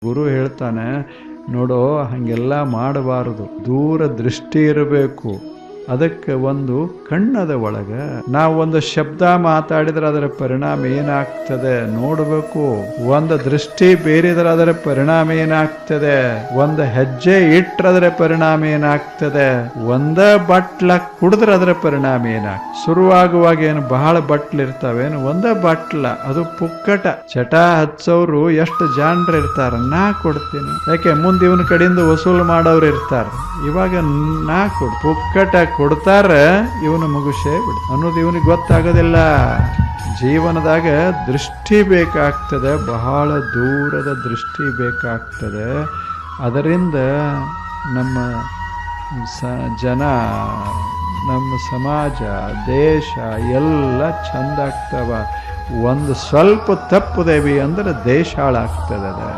ಗುರು ಹೇಳ್ತಾನೆ, ನೋಡೋ ಹಾಗೆಲ್ಲ ಮಾಡಬಾರದು, ದೂರ ದೃಷ್ಟಿ ಇರಬೇಕು. ಅದಕ್ಕೆ ಒಂದು ಕಣ್ಣದ ಒಳಗ ನಾವು ಒಂದು ಶಬ್ದ ಮಾತಾಡಿದ್ರೆ ಅದರ ಪರಿಣಾಮ ಏನಾಗ್ತದೆ ನೋಡಬೇಕು. ಒಂದು ದೃಷ್ಟಿ ಬೀರಿದ್ರೆ ಅದರ ಪರಿಣಾಮ ಏನಾಗ್ತದೆ, ಒಂದು ಹೆಜ್ಜೆ ಇಟ್ರೆ ಅದರ ಪರಿಣಾಮ ಏನಾಗ್ತದೆ, ಒಂದ ಬಟ್ಲ ಕುಡಿದ್ರೆ ಅದರ ಪರಿಣಾಮ ಏನಾಗ್ತದೆ. ಶುರುವಾಗುವಾಗ ಏನು ಬಹಳ ಬಟ್ಲು ಇರ್ತಾವೇನು, ಒಂದ ಬಟ್ಲ, ಅದು ಪುಕ್ಕಟ. ಚಟ ಹಚ್ಚೋರು ಎಷ್ಟು ಜಾನ್ರು ಇರ್ತಾರ, ನಾ ಕೊಡ್ತೀನಿ ಯಾಕೆ ಮುಂದೆ ಇವನ ಕಡೆಯಿಂದ ವಸೂಲು ಮಾಡೋರು ಇರ್ತಾರ, ಇವಾಗ ನಾ ಪುಕ್ಕಟ ಕೊಡ್ತಾರ, ಇವನು ಮುಗಿಸೇ ಬಿಡು ಅನ್ನೋದು ಇವನಿಗೆ ಗೊತ್ತಾಗೋದಿಲ್ಲ. ಜೀವನದಾಗ ದೃಷ್ಟಿ ಬೇಕಾಗ್ತದೆ, ಬಹಳ ದೂರದ ದೃಷ್ಟಿ ಬೇಕಾಗ್ತದೆ. ಅದರಿಂದ ನಮ್ಮ ಜನ, ನಮ್ಮ ಸಮಾಜ, ದೇಶ ಎಲ್ಲ ಚಂದ ಆಗ್ತವ. ಒಂದು ಸ್ವಲ್ಪ ತಪ್ಪುದೇವಿ ಅಂದ್ರೆ ದೇಶ ಹಾಳಾಗ್ತದೆ.